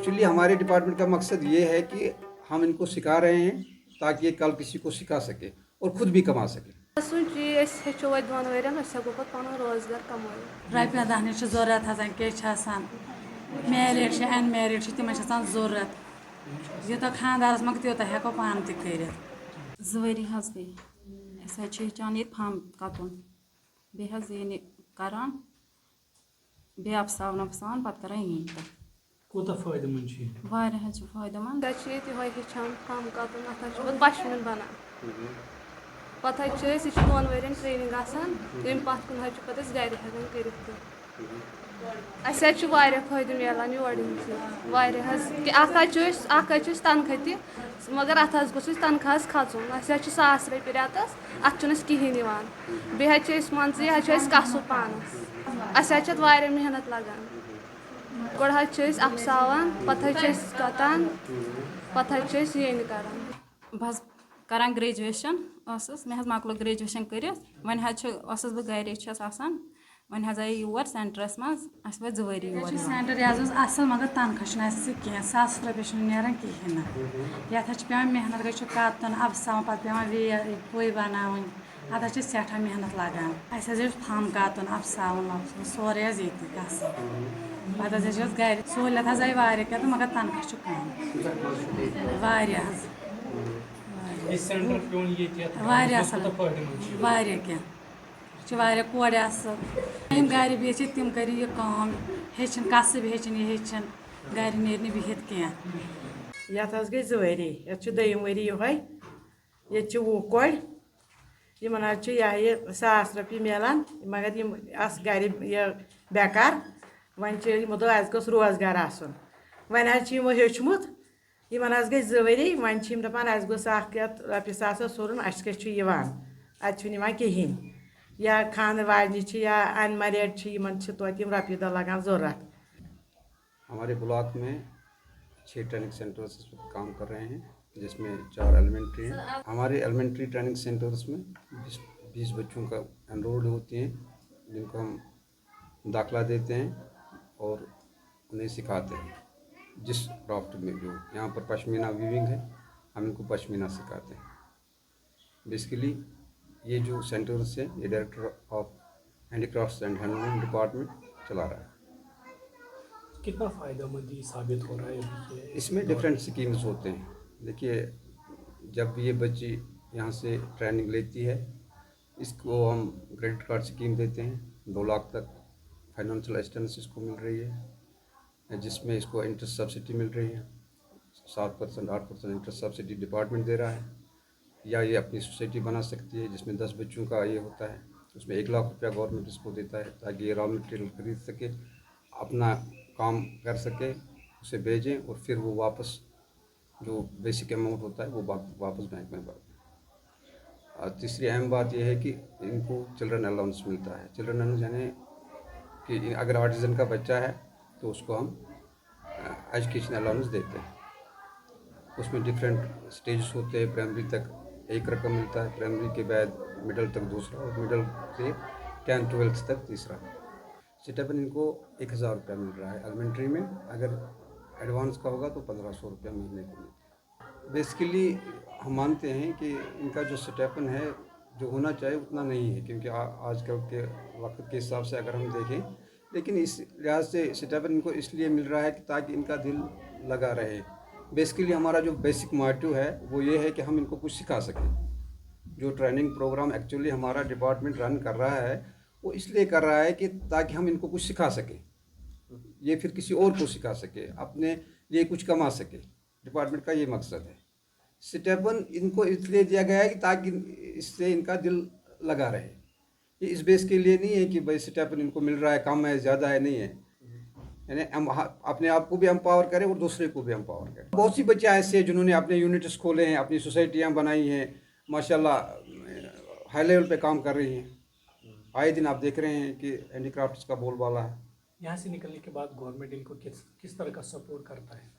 Actually हमारे department का मकसद ये है कि हम इनको सिखा रहे हैं ताकि ये कल किसी को सिखा सके और खुद भी कमा सके। रपे दहन जरूरत हान मैरिड अनमैरिड तिमन जरूरत यूत खानदारस मगर तूत हेको पान कर 2 ؤری حظ گٔے أسۍ حظ چھِ ہیٚچھان ییٚتہِ فَمب کَتُن بیٚیہِ حظ یعنی کَران بیٚیہِ اَپساوان پَتہٕ کَران یی تہٕ کوٗتاہ فٲیدٕ مند چھُ یہِ واریاہ حظ چھُ فٲیدٕ مند أسۍ چھِ ییٚتہِ یِہوٚے ہیٚچھان فَمب کَتُن اَتھ حظ چھُ پَتہٕ پَشمیٖن بَنان پَتہٕ حظ چھِ أسۍ یہِ چھِ 2 ؤرۍیَن ٹرٛینِنٛگ آسان تَمہِ پَتہٕ کُن حظ چھِ پَتہٕ أسۍ گَرِ ہٮ۪کان کٔرِتھ تہِ اَسہِ حظ چھُ واریاہ فٲیدٕ میلان یور یِنہٕ سۭتۍ واریاہ حظ کہِ اَکھ حظ چھِ أسۍ تَنخواہ تہِ مگر اَتھ حظ گوٚژھ اَسہِ تَنخواہَس کھَسُن اَسہِ حظ چھِ 1,000 رۄپیہِ رٮ۪تَس اَتھ چھُنہٕ اَسہِ کِہیٖنۍ یِوان بیٚیہِ حظ چھِ أسۍ مان ژٕ یہِ حظ چھُ اَسہِ کَسٕب پانَس اَسہِ حظ چھِ اَتھ واریاہ محنت لَگان گۄڈٕ حظ چھِ أسۍ اَپساوان پَتہٕ حظ چھِ أسۍ کَتان پَتہٕ حظ چھِ أسۍ یینہِ کَران بہٕ حظ کَران گرٛیجویشَن ٲسٕس مےٚ حظ مۄکلو گرٛیجویشَن کٔرِتھ وۄنۍ حظ ٲسٕس بہٕ گَرے چھَس آسان وۄنۍ حظ آیے یور سٮ۪نٹرَس منٛز اَسہِ وٲتۍ 2 ؤری یور سینٹر یہِ اصل مگر تنخواہ کینٛہہ 1,000 رۄپیہِ چھُنہٕ نیران کِہیٖنۍ نہٕ یَتھ حظ چھِ پیٚوان محنت گٔے چھُ کَتُن اَپساوُن پَتہٕ پیٚوان پُے بَناوٕنۍ اَتھ حظ چھِ سٮ۪ٹھاہ محنت لَگان اَسہِ حظ ٲسۍ فَمب کَتُن اَپساوُن سورُے حظ ییٚتہِ گژھان پَتہٕ حظ چھِ أسۍ گَرِ سہوٗلیت حظ آیہِ واریاہ کینٛہہ تہٕ مگر تنخواہ چھُ کَم واریاہ حظ واریاہ اَصٕل واریاہ کینٛہہ چھِ واریاہ کورِ اَصٕل یِم گَرِ بِہِتھ چھِ تِم کٔرِو یہِ کٲم ہیٚچھِنۍ کَسٕب ہیٚچھِنۍ یہِ ہیٚچھِنۍ گَرِ نیرِ نہٕ بِہِتھ کینٛہہ یَتھ حظ گٔے 2 ؤری یَتھ چھُ 2یِم ؤری یِہوٚے ییٚتہِ چھِ 20 کورِ یِمَن حظ چھُ یہِ 1,000 رۄپیہِ میلان مگر یِم آسہٕ گَرِ یہِ بٮ۪کار وۄنۍ چھِ یِمو دوٚپ اَسہِ گوٚژھ روزگار آسُن وۄنۍ حظ چھِ یِمو ہیوٚچھمُت یِمَن حظ گٔے 2 ؤری وۄنۍ چھِ یِم دَپان اَسہِ گوٚژھ اَکھ یَتھ رۄپیہِ ساسَس ہُرُن اَسہِ کیٛاہ چھُ یِوان اَتہِ چھُنہٕ یِوان کِہیٖنۍ یا خانٛدر واجنہِ چھِ یا اَنمَریڈ چھِ یِمَن چھِ توتہِ یِم رۄپیہِ دہ لَگان ضوٚرَتھ हमारे ब्लॉक में 6 ट्रेनिंग सेंटर्स इस वक्त काम कर रहे हैं जिसमें 4 एलिमेंट्री हैं। हमारे एलिमेंट्री ट्रेनिंग सेंटर्स में 20 बच्चों का एनरोल्ड होते हैं जिनको हम दाखिला देते हैं और उन्हें सिखाते हैं जिस क्राफ्ट में जो यहाँ पर पश्मीना वीविंग है हम इनको पश्मीना सिखाते हैं। बेसिकली ये जो सेंटर्स है ये director of handicrafts and handloom department चला रहा है। कितना फ़ायदेमंद ये साबित हो रहा है इसमें डिफरेंट स्कीम्स होते हैं। देखिए जब ये बच्ची यहाँ से ट्रेनिंग लेती है इसको हम क्रेडिट कार्ड स्कीम देते हैं 2 लाख तक फाइनेंशियल असिस्टेंस इसको मिल रही है जिसमें इसको इंटरेस्ट सब्सिडी मिल रही है 7% 8% इंटरेस्ट सब्सिडी डिपार्टमेंट दे रहा है या ये अपनी सोसाइटी बना सकती है जिसमें 10 बच्चों का ये होता है उसमें 1 लाख रुपया गवर्नमेंट इसको देता है ताकि ये रॉ मटेरियल खरीद सके अपना काम कर सके उसे भेजें और फिर वो वापस जो बेसिक अमाउंट होता है वो वापस बैंक में भर दें। तीसरी अहम बात यह है कि इनको चिल्ड्रन अलाउंस मिलता है। चिल्ड्रन अलाउंस यानी कि अगर ऑटिज़म का बच्चा है तो उसको हम एजुकेशन अलाउंस देते हैं। उसमें डिफरेंट स्टेजेस होते हैं। प्राइमरी तक एक रकम मिलता है, प्राइमरी के बाद मिडल तक दूसरा और मिडल से 10th 12th तक तीसरा। स्टाइपेंड इनको 1,000 रुपया मिल रहा है एलिमेंट्री में, अगर एडवांस का होगा तो 1,500 रुपया महीने को मिलता है। बेसिकली हम मानते हैं कि इनका जो स्टाइपेंड है जो होना चाहिए उतना नहीं है क्योंकि आजकल के वक्त के हिसाब से अगर हम देखें लेकिन इस लिहाज से स्टाइपेंड इनको इसलिए मिल रहा है कि ताकि इनका दिल लगा रहे। बेसिकली हमारा जो बेसिक मोटिव है वो ये है कि हम इनको कुछ सिखा सकें। जो ट्रेनिंग प्रोग्राम एक्चुअली हमारा डिपार्टमेंट रन कर रहा है वो इसलिए कर रहा है कि ताकि हम इनको कुछ सिखा सकें, ये फिर किसी और को सिखा सके, अपने लिए कुछ कमा सके। डिपार्टमेंट का ये मकसद है। स्टाइपेंड इनको इसलिए दिया गया है कि ताकि इससे इनका दिल लगा रहे। ये इस बेस के लिए नहीं है कि भाई स्टाइपेंड इनको मिल रहा है कम है ज़्यादा है, नहीं है। यानी हम अपने आप को भी एम्पावर करें और दूसरे को भी एम्पावर करें। बहुत सी बच्चे ऐसे हैं जिन्होंने अपने यूनिट्स खोले हैं, अपनी सोसाइटियाँ बनाई हैं, माशाल्लाह हाई लेवल पे काम कर रही हैं। आए दिन आप देख रहे हैं कि हैंडीक्राफ्ट्स का बोलबाला है। यहाँ से निकलने के बाद गवर्नमेंट इनको किस तरह का सपोर्ट करता है?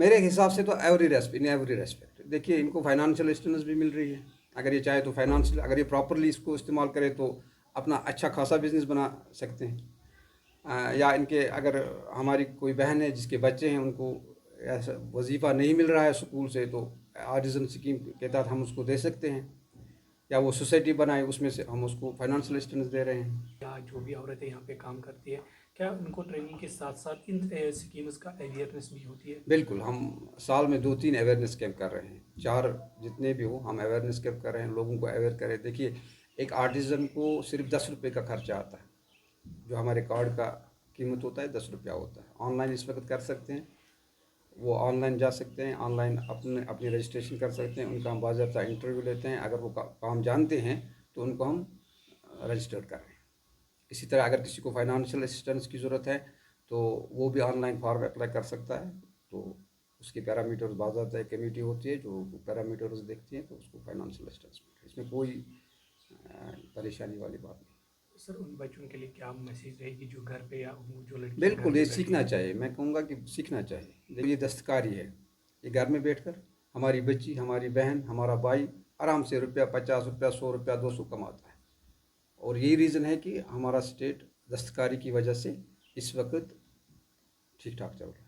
मेरे हिसाब से तो इन एवरी रेस्पेक्ट देखिए इनको फाइनेंशियल असिस्टेंस भी मिल रही है। अगर ये चाहे तो फाइनेंशियल, अगर ये प्रॉपरली इसको इस्तेमाल करे तो अपना अच्छा खासा बिजनेस बना सकते हैं। या इनके अगर हमारी कोई बहन है जिसके बच्चे हैं उनको ऐसा वजीफ़ा नहीं मिल रहा है स्कूल से, तो आर्टिज़न स्कीम के तहत हम उसको दे सकते हैं, या वो सोसाइटी बनाए उसमें से हम उसको फाइनेंशियल असिस्टेंस दे रहे हैं। या जो भी औरतें यहाँ पे काम करती है, क्या उनको ट्रेनिंग के साथ साथ इन स्कीम्स का अवेयरनेस भी होती है? बिल्कुल, हम साल में 2-3 अवेयरनेस कैंप कर रहे हैं, 4 जितने भी हो हम अवेयरनेस कैंप कर रहे हैं, लोगों को अवेयर करें। देखिए, एक आर्टिज़न को सिर्फ 10 रुपये का खर्चा आता है, जो हमारे कार्ड का कीमत होता है 10 रुपया होता है। ऑनलाइन इस वक्त कर सकते हैं, वो ऑनलाइन जा सकते हैं, ऑनलाइन अपनी रजिस्ट्रेशन कर सकते हैं, उनका हम बाज़ाब्ता इंटरव्यू लेते हैं, अगर वो काम जानते हैं तो उनको हम रजिस्टर कर रहे हैं। इसी तरह अगर किसी को फाइनेंशियल असिस्टेंस की ज़रूरत है तो वो भी ऑनलाइन फॉर्म अप्लाई कर सकता है, तो उसके पैरामीटर्स बाज़ाब्ता एक कमेटी होती है जो पैरामीटर्स देखती है, तो उसको फाइनेंशियल असिस्टेंस मिलता है। इसमें कोई परेशानी वाली बात नहीं। सर, उन बच्चों के लिए क्या मैसेज रहेगी जो घर पे या जो लड़की बिल्कुल, ये सीखना चाहिए, मैं कहूँगा कि सीखना चाहिए। देखिए, ये दस्तकारी है, ये घर में बैठकर हमारी बच्ची, हमारी बहन, हमारा भाई आराम से रुपया 50 रुपया 100 रुपया 200 कमाता है, और यही रीज़न है कि हमारा स्टेट दस्तकारी की वजह से इस वक्त ठीक ठाक चल रहा है।